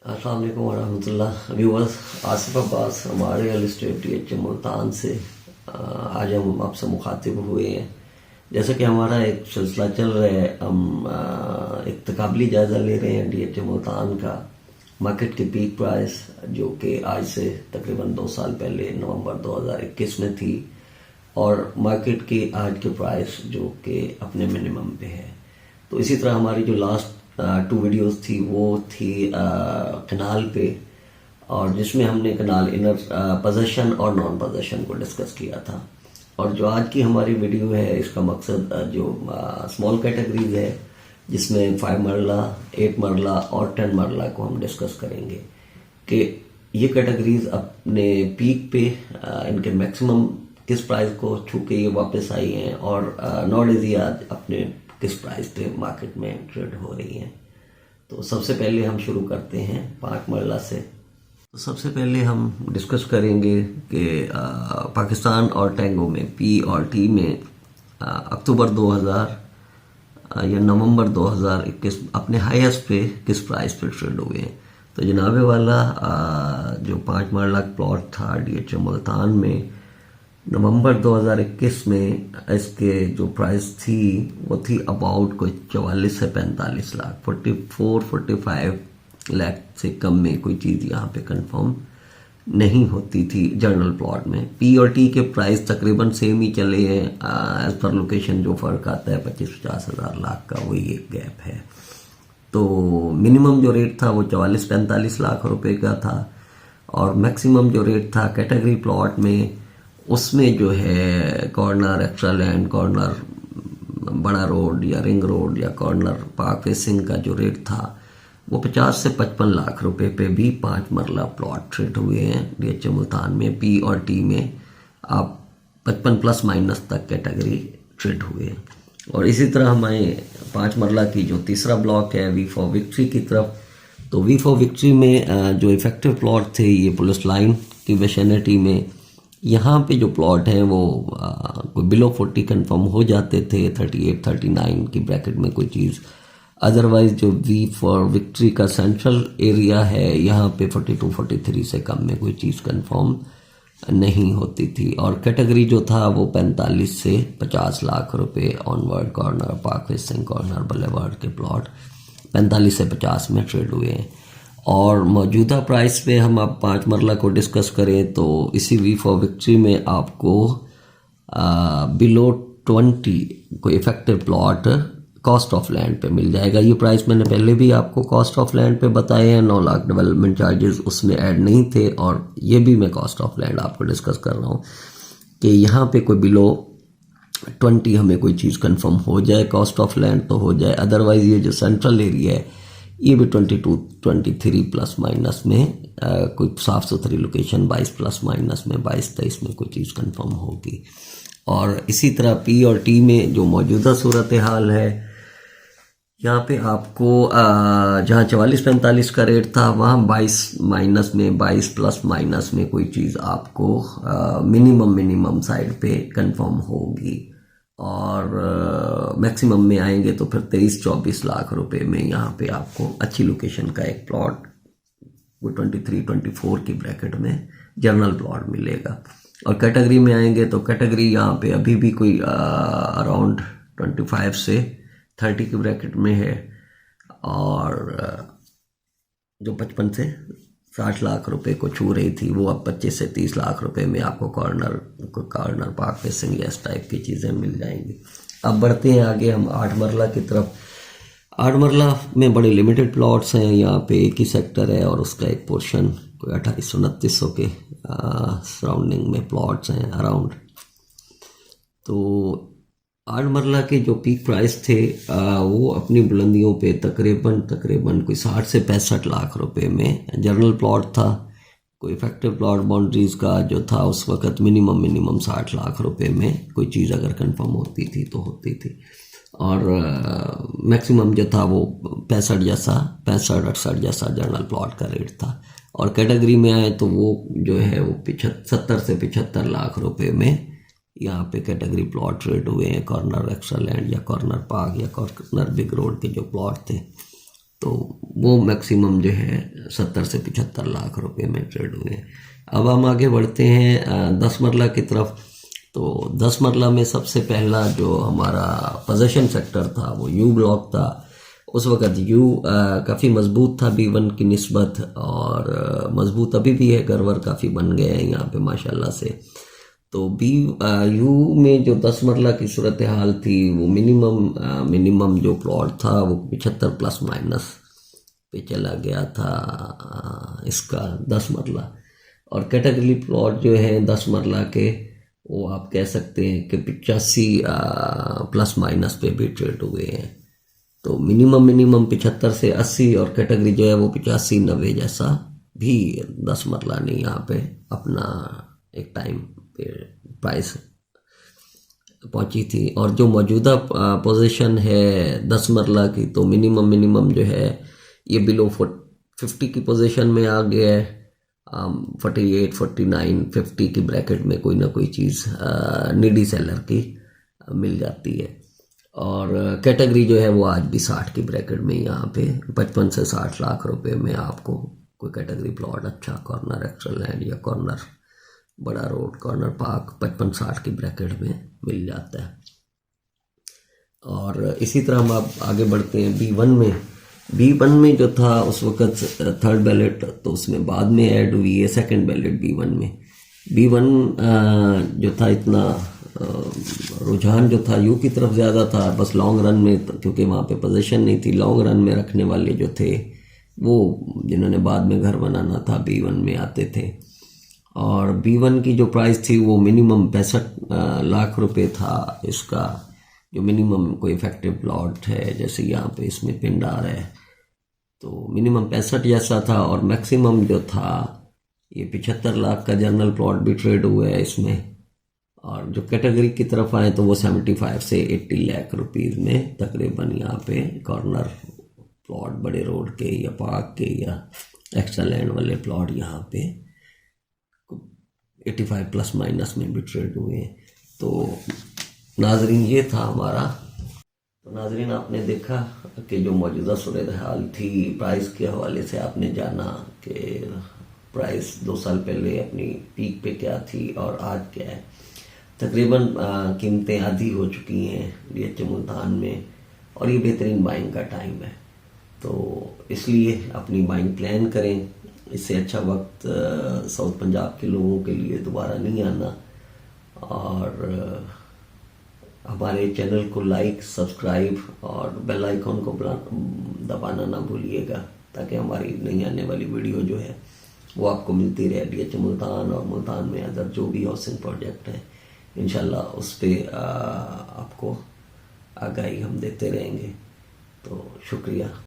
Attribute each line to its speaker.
Speaker 1: अस्सलाम वालेकुम वरहमतुल्लाह व्यूअर्स। आसिफ अब्बास हमारे रियल एस्टेट DH मुल्तान से आज हम आपसे मुखातिब हुए हैं। जैसा कि हमारा एक सिलसिला चल रहा है, हम एक तकाबली जायज़ा ले रहे हैं DH मुल्तान का। मार्केट की पीक प्राइस जो कि आज से तकरीबन 2 साल पहले नवंबर 2021 में थी, और मार्केट की आज की प्राइस जो कि अपने मिनिमम पे है। तो इसी तरह हमारी जो लास्ट 2 वीडियोस थी वो थी कनाल पे, और जिसमें हमने कनाल इनर पोजेशन और नॉन पोजेशन को डिस्कस किया था। और जो आज की हमारी वीडियो है, इसका मकसद जो स्मॉल कैटेगरीज है, जिसमें 5 मरला, 8 मरला और 10 मरला को हम डिस्कस करेंगे कि ये कैटेगरीज अपने पीक पे इनके मैक्सिमम किस प्राइस को छू के ये वापस आई हैं, और नॉडेजी आज अपने किस प्राइस पे मार्केट में ट्रेड हो रही हैं। तो सबसे पहले हम शुरू करते हैं 5 मरला से। तो सबसे पहले हम डिस्कस करेंगे कि पाकिस्तान और टैंगो में पी और टी में अक्टूबर 2000 या नवंबर 2021 अपने हाईएस्ट पे किस प्राइस पे ट्रेड हुए हैं। तो जनाबे वाला जो 5 मरला प्लॉट था DH मुल्तान में, नवंबर 2021 में इसके जो प्राइस थी वो थी अबाउट कोई 44 से 45 लाख, 44-45 लाख से कम में कोई चीज़ यहाँ पे कंफर्म नहीं होती थी जनरल प्लॉट में। पी और टी के प्राइस तकरीबन सेम ही चले हैं, एज पर लोकेशन जो फ़र्क आता है 25-50 हज़ार लाख का, वही एक गैप है। तो मिनिमम जो रेट था वो 44-45 लाख रुपए का था, और मैक्सिमम जो रेट था कैटेगरी प्लॉट में, उसमें जो है कॉर्नर, एक्स्ट्रा लैंड, कॉर्नर बड़ा रोड या रिंग रोड या कॉर्नर पार्क फेसिंग का जो रेट था वो 50 से 55 लाख रुपए पे भी 5 मरला प्लॉट ट्रेड हुए हैं DH मुल्तान में। पी और टी में आप 55 प्लस माइनस तक कैटेगरी ट्रेड हुए हैं। और इसी तरह हमारे 5 मरला की जो तीसरा ब्लॉक है वी फॉर विक्ट्री की तरफ, तो वी फॉर विक्ट्री में जो इफेक्टिव प्लॉट थे ये पुलिस लाइन की विसिनिटी में, यहाँ पे जो प्लॉट हैं वो कोई बिलो 40 कंफर्म हो जाते थे, 38-39 की ब्रैकेट में कोई चीज़। अदरवाइज जो वी फॉर विक्ट्री का सेंट्रल एरिया है, यहाँ पे 42-43 से कम में कोई चीज़ कंफर्म नहीं होती थी। और कैटेगरी जो था वो 45 से 50 लाख रुपए onward, corner park facing, corner boulevard के प्लॉट 45 से 50 में ट्रेड हुए हैं। और मौजूदा प्राइस पे हम अब 5 मरला को डिस्कस करें तो इसी वी फॉर विक्ट्री में आपको बिलो 20 कोई effective plot cost of land पे मिल जाएगा। ये प्राइस मैंने पहले भी आपको कॉस्ट ऑफ लैंड पे बताए हैं, 9 लाख डेवलपमेंट चार्जेस उसमें ऐड नहीं थे, और ये भी मैं कॉस्ट ऑफ लैंड आपको डिस्कस कर रहा हूँ कि यहाँ पे कोई बिलो 20 हमें कोई चीज़ कंफर्म हो जाए कॉस्ट ऑफ लैंड तो हो जाए। अदरवाइज ये जो सेंट्रल एरिया है ये भी 22-23 प्लस माइनस में कोई साफ सुथरी लोकेशन 22 प्लस माइनस में 22-23 में कोई चीज़ कंफर्म होगी। और इसी तरह पी और टी में जो मौजूदा सूरत हाल है, यहाँ पे आपको जहाँ 44-45 का रेट था वहाँ 22 माइनस में 22 प्लस माइनस में कोई चीज़ आपको मिनिमम साइड पे कंफर्म होगी। और मैक्सिमम में आएंगे तो फिर 23-24 लाख रुपए में यहाँ पे आपको अच्छी लोकेशन का एक प्लॉट वो 23-24 की ब्रैकेट में जनरल प्लॉट मिलेगा। और कैटेगरी में आएंगे तो कैटेगरी यहाँ पे अभी भी कोई अराउंड 25 से 30 की ब्रैकेट में है, और जो 55 से 60 लाख रुपए को छू रही थी वो अब 25 से 30 लाख रुपए में आपको कॉर्नर पार्क फेसिंग या इस टाइप की चीज़ें मिल जाएंगी। अब बढ़ते हैं आगे हम 8 मरला की तरफ। 8 मरला में बड़े लिमिटेड प्लॉट्स हैं, यहाँ पे एक ही सेक्टर है और उसका एक पोर्शन कोई 2800-2900 के सराउंडिंग में प्लॉट्स हैं अराउंड। तो 8 मरला के जो पीक प्राइस थे वो अपनी बुलंदियों पे तकरीबन कोई 60 से 65 लाख रुपए में जनरल प्लॉट था। कोई इफेक्टिव प्लॉट बाउंड्रीज का जो था उस वक्त मिनिमम 60 लाख रुपए में कोई चीज़ अगर कंफर्म होती थी तो होती थी, और मैक्सिमम जो था वो 65-68 जैसा जनरल प्लॉट का रेट था। और कैटेगरी में आए तो वो जो है वो 70 से 75 लाख रुपए में यहाँ पे कैटेगरी प्लॉट ट्रेड हुए हैं। कॉर्नर एक्स्ट्रा लैंड या कॉर्नर पार्क या कॉर्नर बिग रोड के जो प्लॉट थे तो वो मैक्सिमम जो है 70 से 75 लाख रुपए में ट्रेड हुए। अब हम आगे बढ़ते हैं 10 मरला की तरफ। तो 10 मरला में सबसे पहला जो हमारा पोजीशन सेक्टर था वो यू ब्लॉक था। उस वक़्त यू काफ़ी मजबूत था B1 की निस्बत, और मजबूत अभी भी है, घर वर काफ़ी बन गए हैं यहाँ पे माशाल्लाह से। तो यू में जो 10 मरला की सूरत हाल थी वो मिनिमम जो प्लॉट था वो 75 प्लस माइनस पे चला गया था इसका 10 मरला। और कैटेगरी प्लॉट जो है 10 मरला के वो आप कह सकते हैं कि 85 प्लस माइनस पे भी ट्रेड हुए हैं। तो मिनिमम 75 से 80, और कैटेगरी जो है वो 85-90 जैसा भी 10 मरला ने यहाँ पे अपना एक टाइम पे प्राइस पहुंची थी। और जो मौजूदा पोजीशन है 10 मरला की, तो मिनिमम जो है ये बिलो 50 की पोजीशन में आ गया है। 48, 49, 50 की ब्रैकेट में कोई ना कोई चीज़ नीडी सेलर की मिल जाती है। और कैटेगरी जो है वो आज भी 60 की ब्रैकेट में यहाँ पे 55 से 60 लाख रुपए में आपको कोई कैटेगरी प्लॉट अच्छा कॉर्नर एक्स्ट्रा लैंड या कॉर्नर बड़ा रोड कॉर्नर पार्क 55-60 की ब्रैकेट में मिल जाता है। और इसी तरह हम आप आगे बढ़ते हैं B1 में जो था उस वक़्त थर्ड बैलेट, तो उसमें बाद में ऐड हुई है सेकंड बैलेट B1 में। B1 जो था इतना रुझान जो था यू की तरफ ज़्यादा था, बस लॉन्ग रन में, क्योंकि वहाँ पे पोजीशन नहीं थी, लॉन्ग रन में रखने वाले जो थे वो जिन्होंने बाद में घर बनाना था B1 में आते थे। और B1 की जो प्राइस थी वो मिनिमम 65 लाख रुपए था इसका, जो मिनिमम कोई इफेक्टिव प्लॉट है, जैसे यहाँ पे इसमें पिंड आ रहा है, तो मिनिमम 65 जैसा था। और मैक्सिमम जो था ये 75 लाख का जनरल प्लॉट भी ट्रेड हुआ है इसमें। और जो कैटेगरी की तरफ आए तो वो 75 से 80 लाख रुपीज़ में तकरीबन यहाँ पे कॉर्नर प्लॉट बड़े रोड के या पार्क के या एक्स्ट्रा लैंड वाले प्लॉट यहाँ पे 85 प्लस माइनस में भी ट्रेड हुए। तो नाजरीन ये था हमारा। तो नाजरीन आपने देखा कि जो मौजूदा सूरत हाल थी प्राइस के हवाले से, आपने जाना कि प्राइस 2 साल पहले अपनी पीक पे क्या थी और आज क्या है। तकरीबन कीमतें आधी हो चुकी हैं DH मुल्तान में, और ये बेहतरीन बाइंग का टाइम है। तो इसलिए अपनी बाइंग प्लान करें। इससे अच्छा वक्त साउथ पंजाब के लोगों के लिए दोबारा नहीं आना। और हमारे चैनल को लाइक, सब्सक्राइब और बेल आइकॉन को दबाना ना भूलिएगा, ताकि हमारी नई आने वाली वीडियो जो है वो आपको मिलती रहे। DH मुल्तान और मुल्तान में अदर जो भी हाउसिंग प्रोजेक्ट हैं, इंशाल्लाह उस पर आपको आगाही हम देते रहेंगे। तो शुक्रिया।